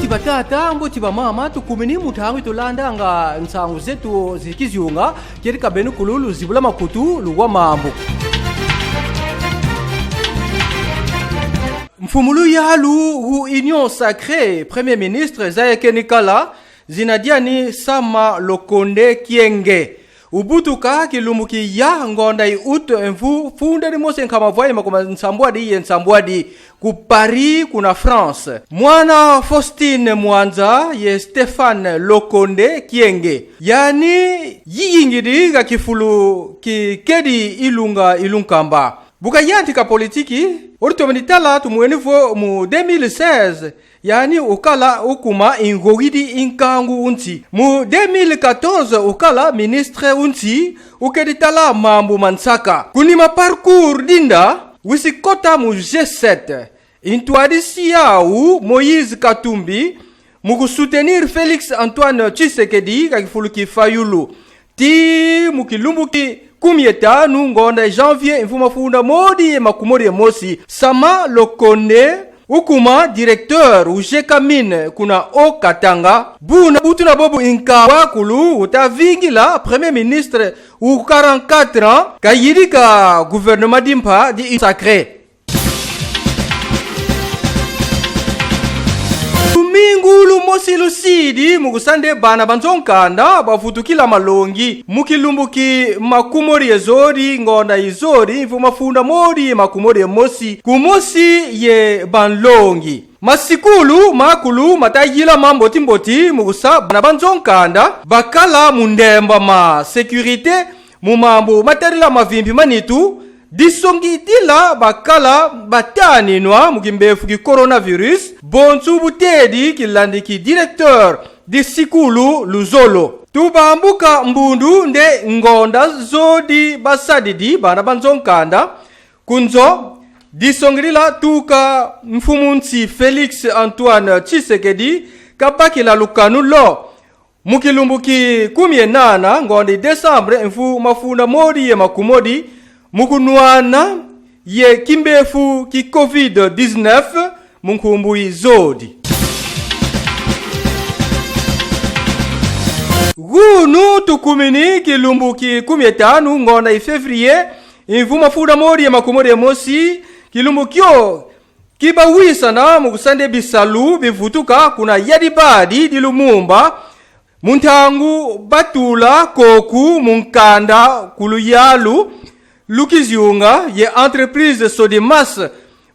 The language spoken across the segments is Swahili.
batata mboti bamama tukumini mutangu tulanda nga nsangu zetu zikiziunga kirika benu kululu zibula makutu luwa mambo mfumulu yalu hu union sacrée premier ministre Zayeke Nikala zinadiani sama lokonde kienge ubutuka kilumuki ya ngonda ut enfu funde mose nkamavoye makoma nsambwadi ku Paris kuna France mwana Faustine Mwanza ye Stéphane Lokonde kienge yani yiyingidi ga kifulu ki kedi ilunkamba buka yanti ka politiki oritomenitala tumuenifo mu 2016 yani ukala ukuma ingogidi inkangu unti mu 2014 ukala ministre unti ukeditala mambu mansaka kunima parcours dinda wisikota mu G7 intuadisi yau Moïse Katumbi mu soutenir Félix Antoine Tshisekedi kakifuluki Fayulu ti mukilumbuki kumieta nungonda janvier infumafunda modi makumori mosi sama Lokonde ukuma directeur ujekamine kuna o Katanga buna butuna bobu inka wakulu utavingila premier ministre u 44 ans kayirika gouvernement dimpa di sacré Mingulu mosi lusidi mukusande bana banzonkanda bafutukila malongi mukilumbuki makumori ezori ngonda izori infumafunda modi makumori mosi kumosi ye banlongi masikulu makulu matayila mambo timboti mukusa bana banzonkanda bakala mundemba ma sécurité mumambo matarila mavimbi manitu disongi dila bakala batani noa mukimbefu ki coronavirus bonsu butedi kilandi ki directeur di sikulu luzolo tubambuka mbundu nde ngonda zodi basadidi bana banzonkanda kunzo disongilila tuka mfumunsi Félix Antoine Tshisekedi kabakila lukanu lo mukilumbuki 18 ngondi Desembre mfu mafunda modi ye makumodi mukunwana ye kimbefu ki COVID-19 munkumbuyi zodi gunu tukumini kilumbuki 15 ngonda Fevrier invuma fuda modi ya makumodi mosi kilumbukyo kibawisa na mukusande bisalu bivutuka kuna yadibadi dilumumba muntangu batula koku munkanda kuluyalu lukiziunga ye entreprise Sodimas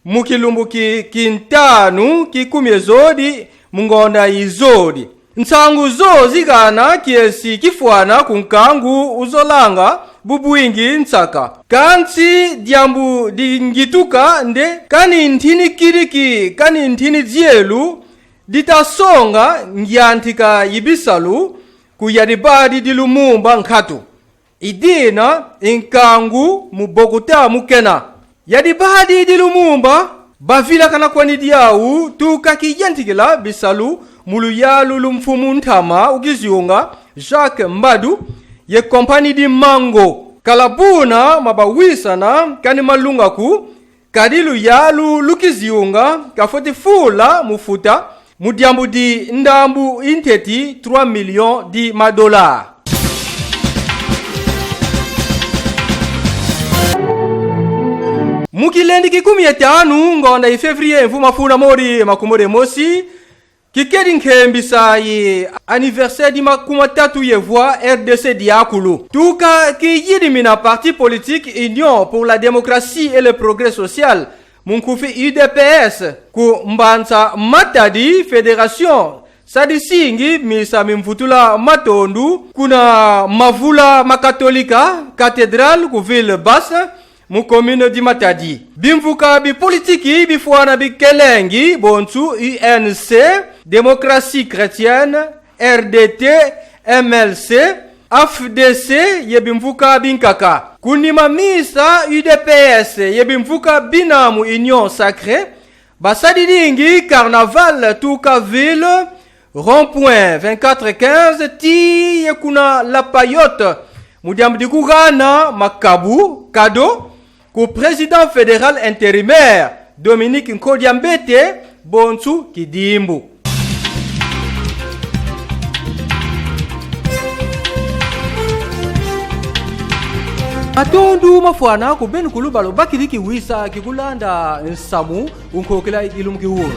mukilumbuki kintanu kikumye zodi mungonda izodi nsangu zo zigana kiesi kifwana kunkangu uzolanga bubuingi nsaka kansi diambu dingituka nde kani ntini kiriki kani ntini dzielu ditasonga ngyantika yibisalu kuyadibadi dilumumba nkhatu idina inkangu mubogota mukena yadibadi dilumumba bavila kana kwani diawu tukakiyantikila bisalu muluyalu lumfumu ntama ukiziunga Jacques Mbadu ye kompani di Mango kalabuna mabawisana kani malungaku kadilu yalu lukiziunga kafoti fula mufuta mudiambu di ndambu inteti 3 millions di madola mukilendi kikumi etanu ngonda Fevrier mfumafuna mori makumore mosi kikedi nkembisa ye anniversaire di makumatatu ye voix RDC diakulu tuka kiyidimina parti politique Union pour la démocratie et le progrès social munkufi UDPS ku mbanza matadi fédération sadisingi misa mimvutula matondu kuna mavula makatolika cathédrale ku ville basse mu commune di Matadi bimvuka bi politiki bifwana bikelengi bonsu UNC démocratie chrétienne RDT MLC AFDC yebimvuka binkaka kunima misa UDPS yebimvuka binamu union sacrée basadidingi carnaval tuka ville rond-point 2415 ti yekuna la payotte mudiamdi kugana makabu kado ku président fédéral intérimaire Dominique Nkodiambete bonsu kidimbu Atondu mafwana kubeni kulubalo bakiliki wisa kikulanda nsamu unkokela ilumki huo.